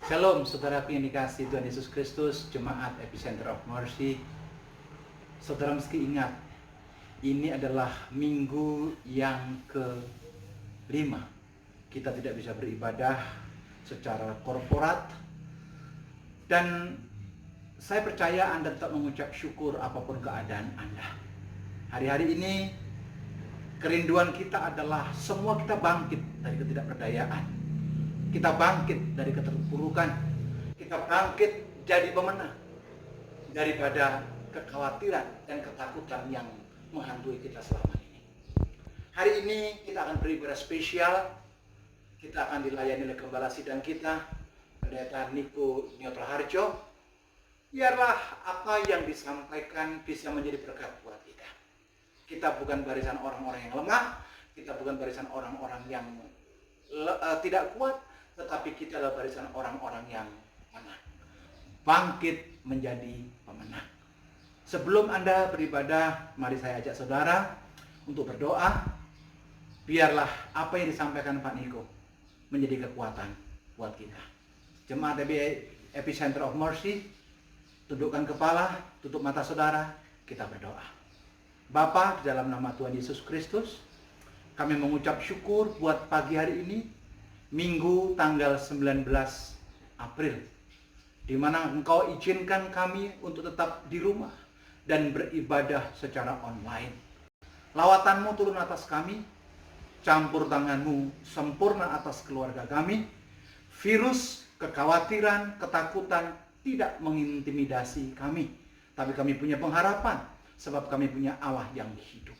Shalom, saudaraku yang dikasihi Tuhan Yesus Kristus, Jemaat Epicenter of Mercy. Saudara mesti ingat, ini adalah minggu yang ke-5. Kita tidak bisa beribadah secara korporat. Dan saya percaya Anda tetap mengucap syukur apapun keadaan Anda. Hari-hari ini, kerinduan kita adalah semua kita bangkit dari ketidakberdayaan. Kita bangkit dari keterpurukan. Kita bangkit jadi pemenang daripada kekhawatiran dan ketakutan yang menghantui kita selama ini. Hari ini kita akan beribadah spesial. Kita akan dilayani oleh Gembala Sidang kita, Pendeta Niko Nyotraharjo. Biarlah apa yang disampaikan bisa menjadi berkat buat kita. Kita bukan barisan orang-orang yang lemah. Kita bukan barisan orang-orang yang tidak kuat. Tetapi kita adalah barisan orang-orang yang menang. Bangkit menjadi pemenang. Sebelum Anda beribadah, mari saya ajak saudara untuk berdoa. Biarlah apa yang disampaikan Pak Niko menjadi kekuatan buat kita. Jemaat Epicenter of Mercy, tundukkan kepala, tutup mata saudara, kita berdoa. Bapa, di dalam nama Tuhan Yesus Kristus, kami mengucap syukur buat pagi hari ini, Minggu tanggal 19 April, di mana Engkau izinkan kami untuk tetap di rumah dan beribadah secara online. Lawatan-Mu turun atas kami, campur tangan-Mu sempurna atas keluarga kami. Virus, kekhawatiran, ketakutan tidak mengintimidasi kami, tapi kami punya pengharapan, sebab kami punya Allah yang hidup.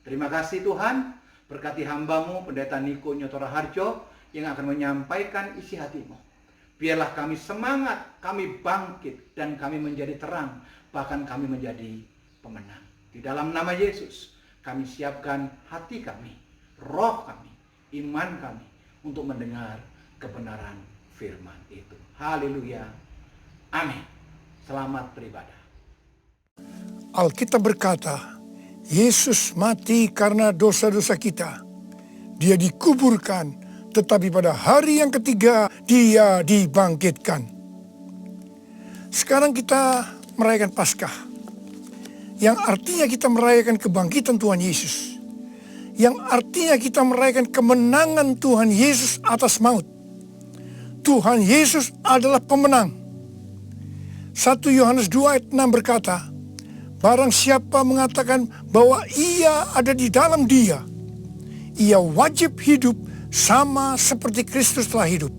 Terima kasih Tuhan, berkati hamba-Mu Pendeta Niko Nyotraharjo yang akan menyampaikan isi hati-Mu. Biarlah kami semangat, kami bangkit, dan kami menjadi terang, bahkan kami menjadi pemenang. Di dalam nama Yesus, kami siapkan hati kami, roh kami, iman kami, untuk mendengar kebenaran firman itu. Haleluya. Amin. Selamat beribadah. Alkitab berkata, Yesus mati karena dosa-dosa kita. Dia dikuburkan, tetapi pada hari yang ketiga dia dibangkitkan. Sekarang kita merayakan Paskah, yang artinya kita merayakan kebangkitan Tuhan Yesus, yang artinya kita merayakan kemenangan Tuhan Yesus atas maut. Tuhan Yesus adalah pemenang. 1 Yohanes 2 ayat 6 berkata, barang siapa mengatakan bahwa ia ada di dalam Dia, ia wajib hidup sama seperti Kristus telah hidup.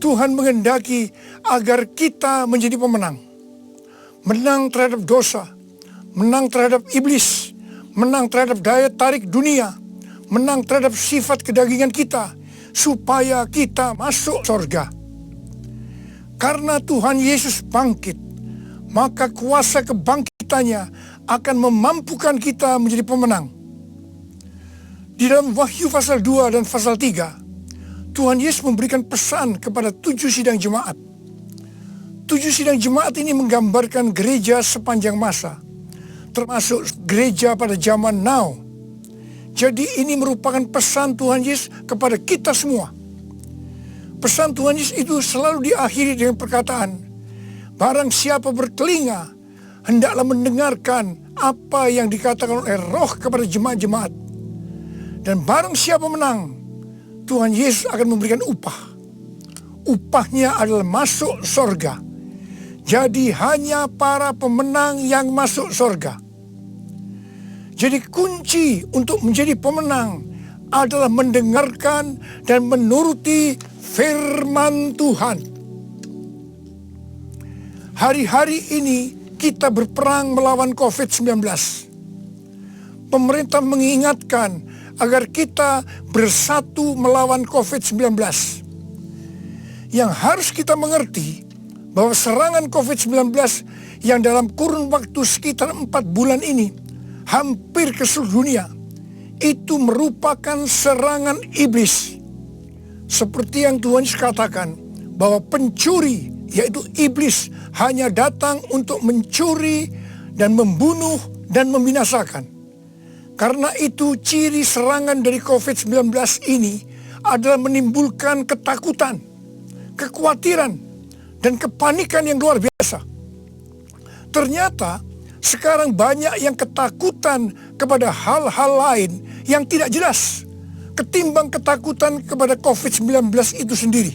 Tuhan menghendaki agar kita menjadi pemenang. Menang terhadap dosa, menang terhadap iblis, menang terhadap daya tarik dunia, menang terhadap sifat kedagingan kita, supaya kita masuk surga. Karena Tuhan Yesus bangkit, maka kuasa kebangkitannya akan memampukan kita menjadi pemenang. Di dalam Wahyu pasal 2 dan pasal 3, Tuhan Yesus memberikan pesan kepada 7 sidang jemaat. 7 sidang jemaat ini menggambarkan gereja sepanjang masa, termasuk gereja pada zaman now. Jadi ini merupakan pesan Tuhan Yesus kepada kita semua. Pesan Tuhan Yesus itu selalu diakhiri dengan perkataan, barang siapa bertelinga, hendaklah mendengarkan apa yang dikatakan oleh Roh kepada jemaat-jemaat. Dan barang siapa menang, Tuhan Yesus akan memberikan upah. Upahnya adalah masuk surga. Jadi hanya para pemenang yang masuk surga. Jadi kunci untuk menjadi pemenang adalah mendengarkan dan menuruti firman Tuhan. Hari-hari ini kita berperang melawan COVID-19. Pemerintah mengingatkan agar kita bersatu melawan COVID-19. Yang harus kita mengerti bahwa serangan COVID-19 yang dalam kurun waktu sekitar 4 bulan ini hampir ke seluruh dunia, itu merupakan serangan iblis. Seperti yang Tuhan Yesus katakan, bahwa pencuri, yaitu iblis, hanya datang untuk mencuri dan membunuh dan membinasakan. Karena itu ciri serangan dari COVID-19 ini adalah menimbulkan ketakutan. kekhawatiran, dan kepanikan yang luar biasa. Ternyata sekarang banyak yang ketakutan kepada hal-hal lain yang tidak jelas ketimbang ketakutan kepada COVID-19 itu sendiri.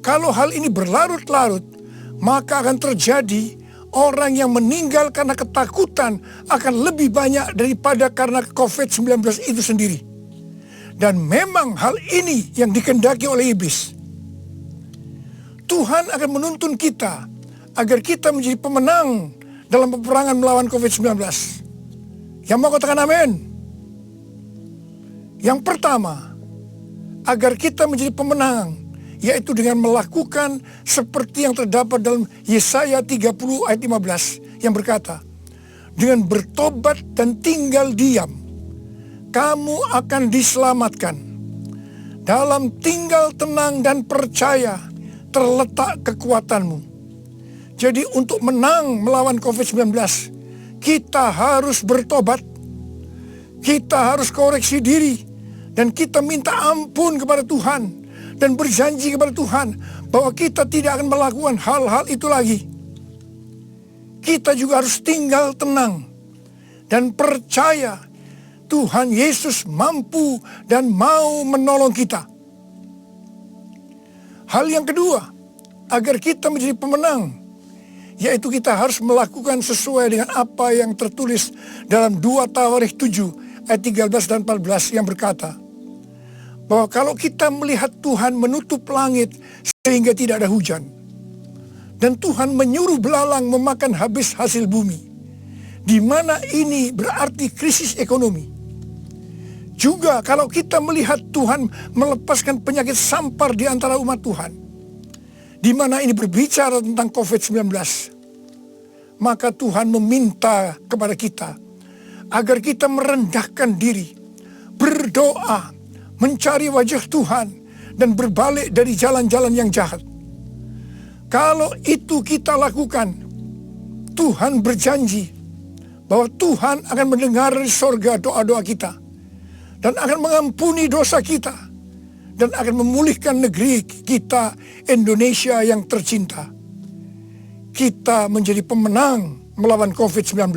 Kalau hal ini berlarut-larut, maka akan terjadi orang yang meninggal karena ketakutan akan lebih banyak daripada karena COVID-19 itu sendiri. Dan memang hal ini yang dikehendaki oleh iblis. Tuhan akan menuntun kita agar kita menjadi pemenang dalam peperangan melawan COVID-19. Yang mau katakan amin? Yang pertama, agar kita menjadi pemenang, yaitu dengan melakukan seperti yang terdapat dalam Yesaya 30 ayat 15 yang berkata, dengan bertobat dan tinggal diam, kamu akan diselamatkan. Dalam tinggal tenang dan percaya terletak kekuatanmu. Jadi untuk menang melawan COVID-19, kita harus bertobat. Kita harus koreksi diri. Dan kita minta ampun kepada Tuhan. Dan berjanji kepada Tuhan bahwa kita tidak akan melakukan hal-hal itu lagi. Kita juga harus tinggal tenang. Dan percaya Tuhan Yesus mampu dan mau menolong kita. Hal yang kedua, agar kita menjadi pemenang, yaitu kita harus melakukan sesuai dengan apa yang tertulis dalam 2 Tawarikh 7 ayat 13 dan 14 yang berkata, bahwa kalau kita melihat Tuhan menutup langit sehingga tidak ada hujan, dan Tuhan menyuruh belalang memakan habis hasil bumi, di mana ini berarti krisis ekonomi. Juga kalau kita melihat Tuhan melepaskan penyakit sampar di antara umat Tuhan, di mana ini berbicara tentang COVID-19, maka Tuhan meminta kepada kita agar kita merendahkan diri, berdoa, mencari wajah Tuhan, dan berbalik dari jalan-jalan yang jahat. Kalau itu kita lakukan, Tuhan berjanji bahwa Tuhan akan mendengar dari sorga doa-doa kita, dan akan mengampuni dosa kita, dan akan memulihkan negeri kita Indonesia yang tercinta. Kita menjadi pemenang melawan COVID-19.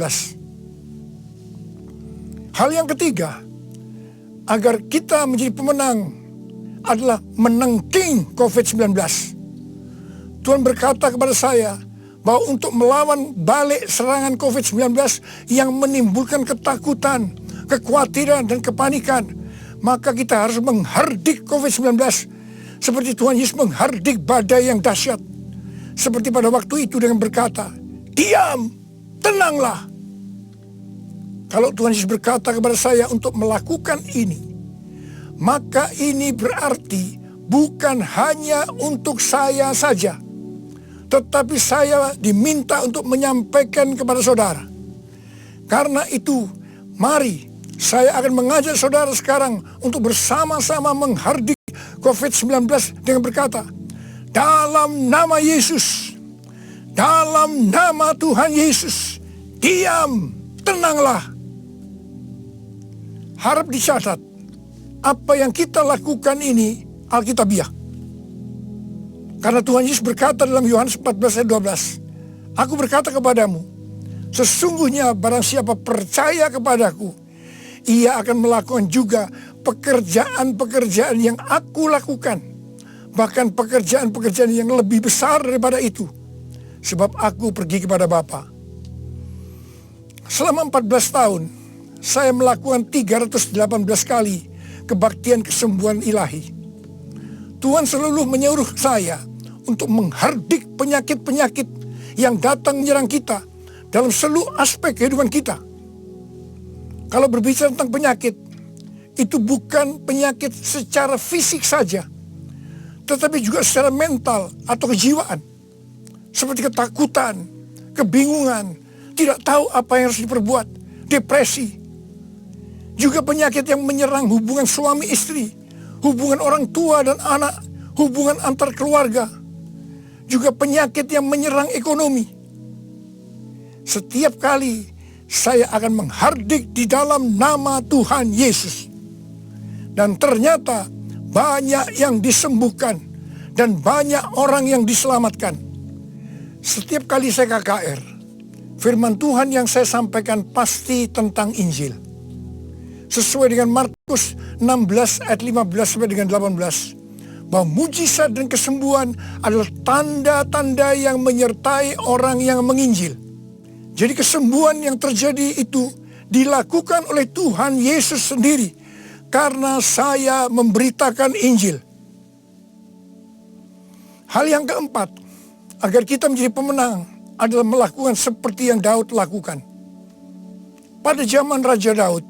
Hal yang ketiga, agar kita menjadi pemenang adalah menangking COVID-19. Tuhan berkata kepada saya bahwa untuk melawan balik serangan COVID-19 yang menimbulkan ketakutan, kekhawatiran, dan kepanikan, maka kita harus menghardik COVID-19 seperti Tuhan Yesus menghardik badai yang dahsyat. Seperti pada waktu itu dengan berkata, diam, tenanglah. Kalau Tuhan Yesus berkata kepada saya untuk melakukan ini, maka ini berarti bukan hanya untuk saya saja, tetapi saya diminta untuk menyampaikan kepada saudara. Karena itu, mari saya akan mengajak saudara sekarang untuk bersama-sama menghardik COVID-19 dengan berkata, dalam nama Yesus, dalam nama Tuhan Yesus, diam, tenanglah. Harap dicatat, apa yang kita lakukan ini Alkitabiah. Karena Tuhan Yesus berkata dalam Yohanes 14 ayat 12, aku berkata kepadamu, sesungguhnya barang siapa percaya kepadaku, ia akan melakukan juga pekerjaan-pekerjaan yang aku lakukan. Bahkan pekerjaan-pekerjaan yang lebih besar daripada itu. Sebab aku pergi kepada Bapa. Selama 14 tahun, saya melakukan 318 kali kebaktian kesembuhan ilahi. Tuhan selalu menyuruh saya untuk menghardik penyakit-penyakit yang datang menyerang kita dalam seluruh aspek kehidupan kita. Kalau berbicara tentang penyakit, itu bukan penyakit secara fisik saja, tetapi juga secara mental atau kejiwaan. Seperti ketakutan, kebingungan, tidak tahu apa yang harus diperbuat, depresi. Juga penyakit yang menyerang hubungan suami istri, hubungan orang tua dan anak, hubungan antar keluarga. Juga penyakit yang menyerang ekonomi. Setiap kali saya akan menghardik di dalam nama Tuhan Yesus. Dan ternyata banyak yang disembuhkan dan banyak orang yang diselamatkan. Setiap kali saya KKR, firman Tuhan yang saya sampaikan pasti tentang Injil. Sesuai dengan Markus 16 ayat 15 sampai dengan 18. Bahwa mujizat dan kesembuhan adalah tanda-tanda yang menyertai orang yang menginjil. Jadi kesembuhan yang terjadi itu dilakukan oleh Tuhan Yesus sendiri karena saya memberitakan Injil. Hal yang keempat, agar kita menjadi pemenang adalah melakukan seperti yang Daud lakukan. Pada zaman Raja Daud,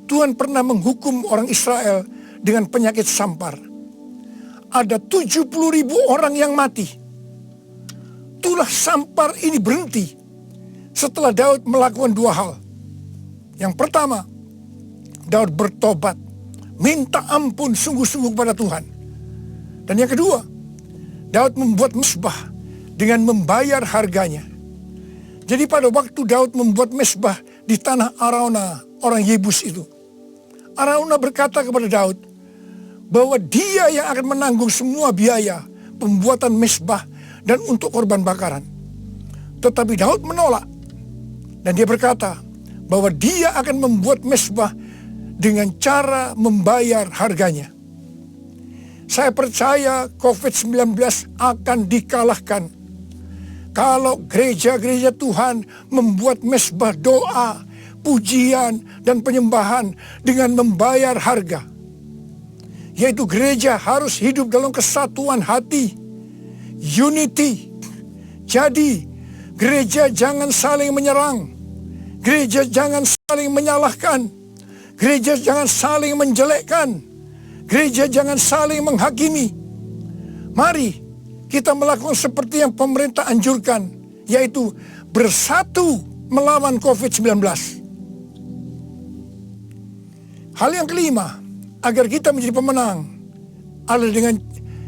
Tuhan pernah menghukum orang Israel dengan penyakit sampar. Ada 70.000 orang yang mati. Itulah sampar ini berhenti setelah Daud melakukan dua hal. Yang pertama, Daud bertobat, minta ampun sungguh-sungguh kepada Tuhan. Dan yang kedua, Daud membuat mezbah dengan membayar harganya. Jadi pada waktu Daud membuat mezbah di tanah Araunah, orang Yebus itu, Araunah berkata kepada Daud bahwa dia yang akan menanggung semua biaya pembuatan mezbah dan untuk korban bakaran. Tetapi Daud menolak. Dan dia berkata bahwa dia akan membuat mezbah dengan cara membayar harganya. Saya percaya COVID-19 akan dikalahkan kalau gereja-gereja Tuhan membuat mezbah doa, pujian, dan penyembahan dengan membayar harga. Yaitu gereja harus hidup dalam kesatuan hati, unity. Jadi gereja jangan saling menyerang, gereja jangan saling menyalahkan, gereja jangan saling menjelekkan, gereja jangan saling menghakimi. Mari kita melakukan seperti yang pemerintah anjurkan, yaitu bersatu melawan COVID-19. Hal yang kelima, agar kita menjadi pemenang adalah dengan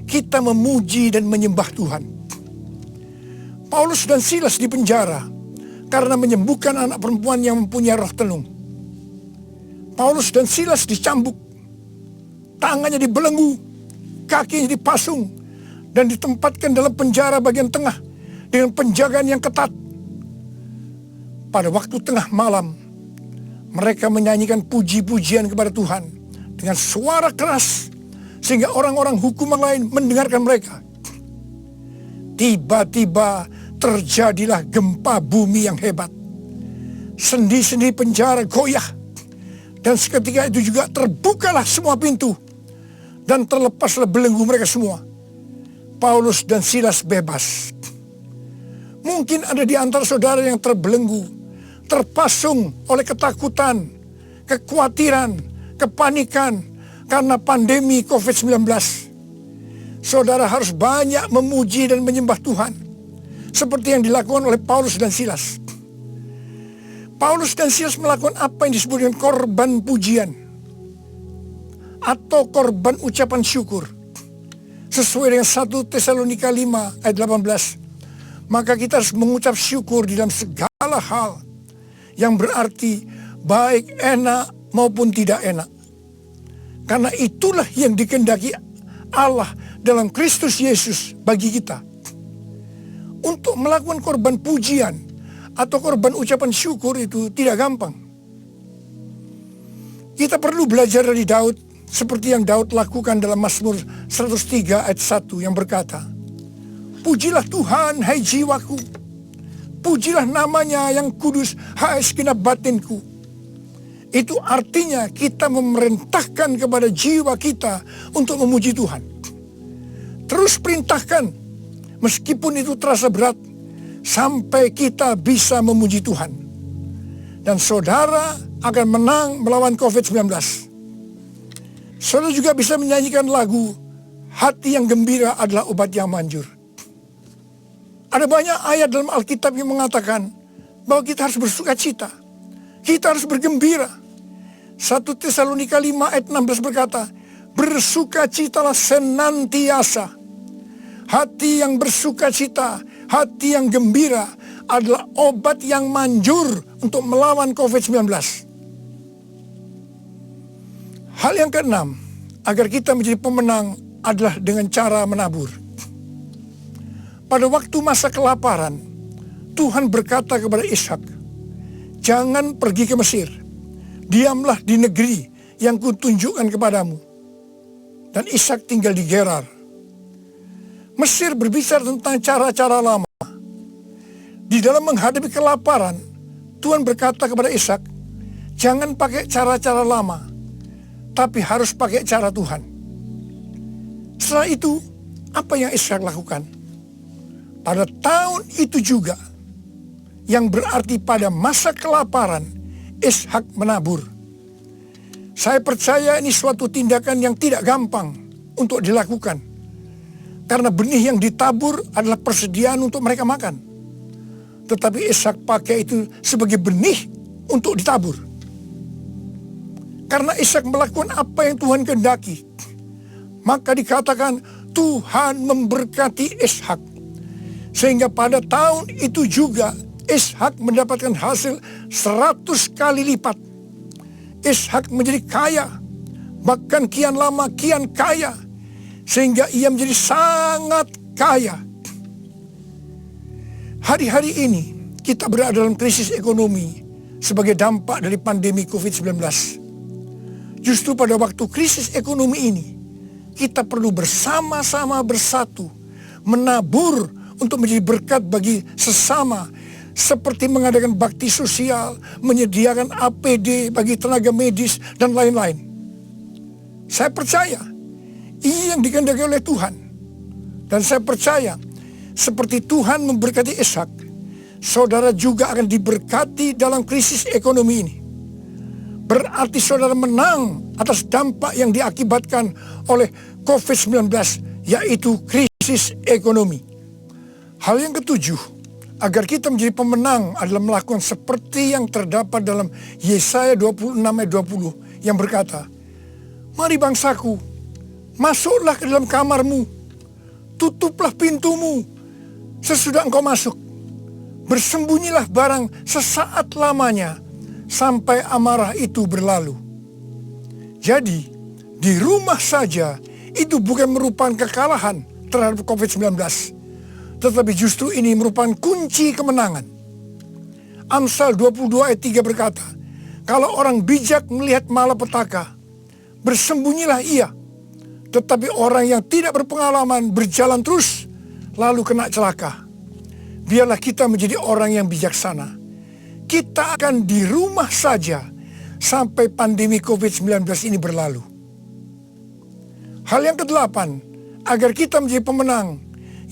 kita memuji dan menyembah Tuhan. Paulus dan Silas di penjara karena menyembuhkan anak perempuan yang mempunyai roh tenung. Paulus dan Silas dicambuk, tangannya dibelenggu, kakinya dipasung, dan ditempatkan dalam penjara bagian tengah dengan penjagaan yang ketat. Pada waktu tengah malam, mereka menyanyikan puji-pujian kepada Tuhan dengan suara keras sehingga orang-orang hukuman lain mendengarkan mereka. Tiba-tiba terjadilah gempa bumi yang hebat. Sendi-sendi penjara goyah, dan seketika itu juga terbukalah semua pintu dan terlepaslah belenggu mereka semua. Paulus dan Silas bebas. Mungkin ada di antara saudara yang terbelenggu, terpasung oleh ketakutan, kekhawatiran, kepanikan karena pandemi COVID-19. Saudara harus banyak memuji dan menyembah Tuhan, seperti yang dilakukan oleh Paulus dan Silas. Paulus dan Silas melakukan apa yang disebut dengan korban pujian atau korban ucapan syukur. Sesuai dengan 1 Tesalonika 5 ayat 18. Maka kita harus mengucap syukur di dalam segala hal, yang berarti baik enak maupun tidak enak. Karena itulah yang dikehendaki Allah dalam Kristus Yesus bagi kita. Untuk melakukan korban pujian atau korban ucapan syukur itu tidak gampang. Kita perlu belajar dari Daud, seperti yang Daud lakukan dalam Mazmur 103 ayat 1 yang berkata, "Pujilah Tuhan, hai jiwaku. Pujilah namanya yang kudus, hai segenap batinku." Itu artinya kita memerintahkan kepada jiwa kita untuk memuji Tuhan. Terus perintahkan, meskipun itu terasa berat, sampai kita bisa memuji Tuhan. Dan saudara akan menang melawan COVID-19. Saudara juga bisa menyanyikan lagu, "Hati yang gembira adalah obat yang manjur." Ada banyak ayat dalam Alkitab yang mengatakan bahwa kita harus bersuka cita, kita harus bergembira. 1 Tesalonika 5 ayat 16 berkata, "Bersukacitalah senantiasa." Hati yang bersukacita, hati yang gembira adalah obat yang manjur untuk melawan COVID-19. Hal yang keenam, agar kita menjadi pemenang adalah dengan cara menabur. Pada waktu masa kelaparan, Tuhan berkata kepada Ishak, "Jangan pergi ke Mesir, diamlah di negeri yang kutunjukkan kepadamu." Dan Ishak tinggal di Gerar. Mesir berbicara tentang cara-cara lama. Di dalam menghadapi kelaparan, Tuhan berkata kepada Ishak, "Jangan pakai cara-cara lama, tapi harus pakai cara Tuhan." Setelah itu, apa yang Ishak lakukan? Pada tahun itu juga, yang berarti pada masa kelaparan, Ishak menabur. Saya percaya ini suatu tindakan yang tidak gampang untuk dilakukan, karena benih yang ditabur adalah persediaan untuk mereka makan. Tetapi Ishak pakai itu sebagai benih untuk ditabur. Karena Ishak melakukan apa yang Tuhan kehendaki, maka dikatakan Tuhan memberkati Ishak. Sehingga pada tahun itu juga Ishak mendapatkan hasil 100 kali lipat. Ishak menjadi kaya, bahkan kian lama kian kaya, sehingga ia menjadi sangat kaya. Hari-hari ini kita berada dalam krisis ekonomi sebagai dampak dari pandemi COVID-19. Justru pada waktu krisis ekonomi ini, kita perlu bersama-sama bersatu, menabur untuk menjadi berkat bagi sesama, seperti mengadakan bakti sosial, menyediakan APD bagi tenaga medis, dan lain-lain. Saya percaya ini yang dikehendaki oleh Tuhan. Dan saya percaya seperti Tuhan memberkati Ishak, saudara juga akan diberkati dalam krisis ekonomi ini. Berarti saudara menang atas dampak yang diakibatkan oleh COVID-19, yaitu krisis ekonomi. Hal yang ketujuh, agar kita menjadi pemenang adalah melakukan seperti yang terdapat dalam Yesaya 26 ayat 20 yang berkata, "Mari bangsaku, masuklah ke dalam kamarmu, tutuplah pintumu sesudah engkau masuk. Bersembunyilah barang sesaat lamanya sampai amarah itu berlalu." Jadi, di rumah saja itu bukan merupakan kekalahan terhadap COVID-19, tetapi justru ini merupakan kunci kemenangan. Amsal 22 ayat 3 berkata, "Kalau orang bijak melihat malapetaka, bersembunyilah ia. Tetapi orang yang tidak berpengalaman berjalan terus, lalu kena celaka." Biarlah kita menjadi orang yang bijaksana. Kita akan di rumah saja sampai pandemi COVID-19 ini berlalu. Hal yang kedelapan, agar kita menjadi pemenang,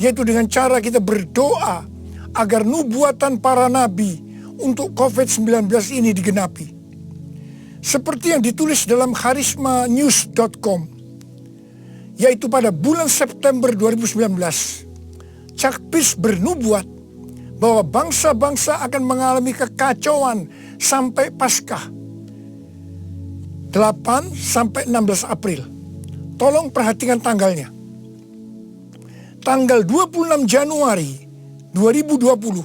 yaitu dengan cara kita berdoa agar nubuatan para nabi untuk COVID-19 ini digenapi. Seperti yang ditulis dalam charismanews.com, yaitu pada bulan September 2019, Chuck Pierce bernubuat bahwa bangsa-bangsa akan mengalami kekacauan sampai Paskah 8 sampai 16 April. Tolong perhatikan tanggalnya. Tanggal 26 Januari 2020,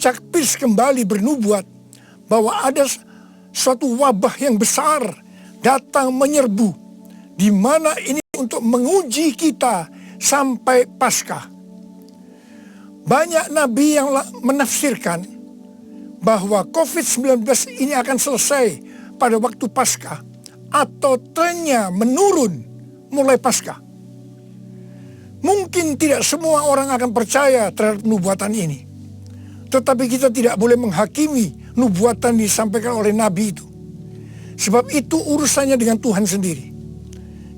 Chuck Pierce kembali bernubuat bahwa ada suatu wabah yang besar datang menyerbu, di mana ini untuk menguji kita sampai Paskah. Banyak nabi yang menafsirkan bahwa COVID-19 ini akan selesai pada waktu Paskah, atau trennya menurun mulai Paskah. Mungkin tidak semua orang akan percaya terhadap nubuatan ini. Tetapi kita tidak boleh menghakimi nubuatan disampaikan oleh nabi itu. Sebab itu urusannya dengan Tuhan sendiri.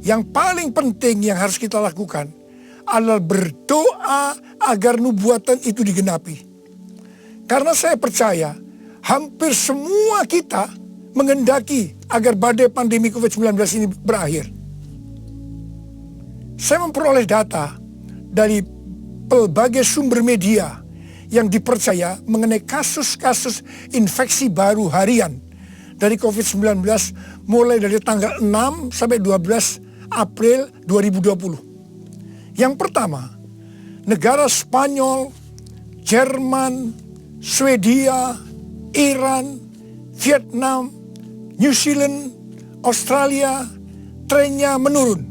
Yang paling penting yang harus kita lakukan adalah berdoa agar nubuatan itu digenapi. Karena saya percaya hampir semua kita menghendaki agar badai pandemi COVID-19 ini berakhir. Saya memperoleh data dari berbagai sumber media yang dipercaya mengenai kasus-kasus infeksi baru harian dari COVID-19 mulai dari tanggal 6 sampai 12 April 2020. Yang pertama, negara Spanyol, Jerman, Swedia, Iran, Vietnam, New Zealand, Australia, trennya menurun.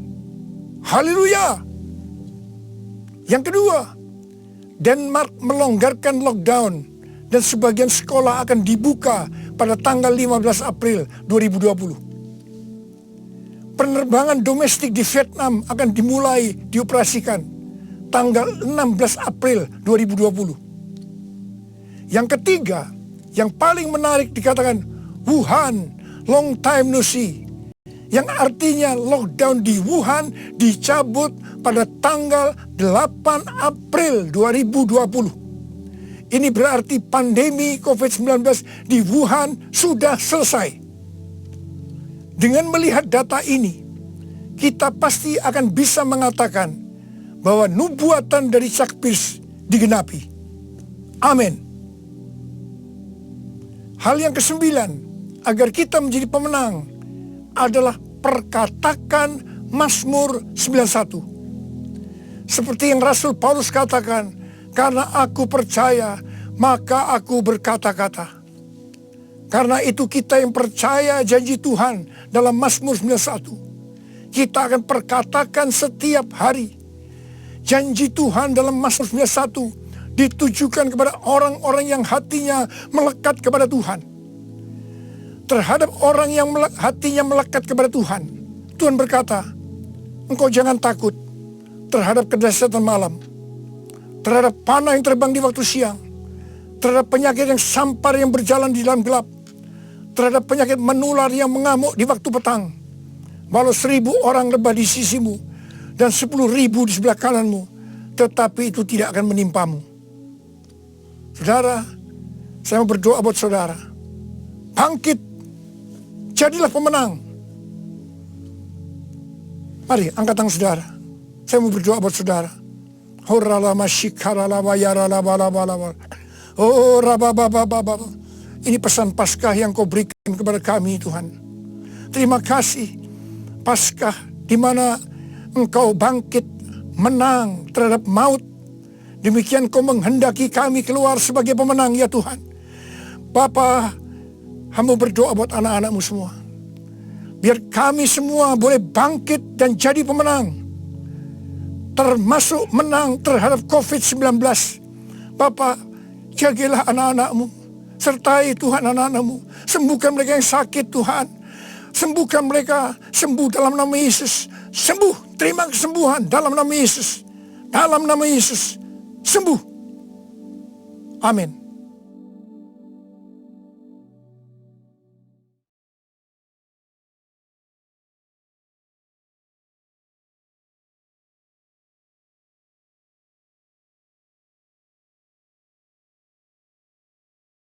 Haleluya. Yang kedua, Denmark melonggarkan lockdown dan sebagian sekolah akan dibuka pada tanggal 15 April 2020. Penerbangan domestik di Vietnam akan dimulai dioperasikan tanggal 16 April 2020. Yang ketiga, yang paling menarik dikatakan Wuhan, long time no see. Yang artinya lockdown di Wuhan dicabut pada tanggal 8 April 2020. Ini berarti pandemi COVID-19 di Wuhan sudah selesai. Dengan melihat data ini, kita pasti akan bisa mengatakan bahwa nubuatan dari Chuck Pierce digenapi. Amin. Hal yang kesembilan, agar kita menjadi pemenang, adalah perkatakan Mazmur 91. Seperti yang Rasul Paulus katakan, karena aku percaya, maka aku berkata-kata. Karena itu kita yang percaya janji Tuhan dalam Mazmur 91, kita akan perkatakan setiap hari. Janji Tuhan dalam Mazmur 91 ditujukan kepada orang-orang yang hatinya melekat kepada Tuhan. Terhadap orang yang hatinya melekat kepada Tuhan, Tuhan berkata, engkau jangan takut terhadap kedahsyatan malam, terhadap panah yang terbang di waktu siang, terhadap penyakit yang sampar yang berjalan di dalam gelap, terhadap penyakit menular yang mengamuk di waktu petang. Walau 1000 orang rebah di sisimu dan 10.000 di sebelah kananmu, tetapi itu tidak akan menimpamu. Saudara, saya mau berdoa buat saudara. Bangkit, jadilah pemenang. Mari angkat tangan saudara. Saya mau berdoa buat saudara. Oh, ini pesan Paskah yang kau berikan kepada kami, Tuhan. Terima kasih, Paskah di mana engkau bangkit menang terhadap maut. Demikian kau menghendaki kami keluar sebagai pemenang, ya Tuhan. Bapa, hamba berdoa buat anak-anakmu semua. Biar kami semua boleh bangkit dan jadi pemenang. Termasuk menang terhadap COVID-19. Bapa, jagalah anak-anakmu. Sertai Tuhan anak-anakmu. Sembuhkan mereka yang sakit, Tuhan. Sembuhkan mereka, sembuh dalam nama Yesus. Sembuh, terima kesembuhan dalam nama Yesus. Dalam nama Yesus, sembuh. Amin.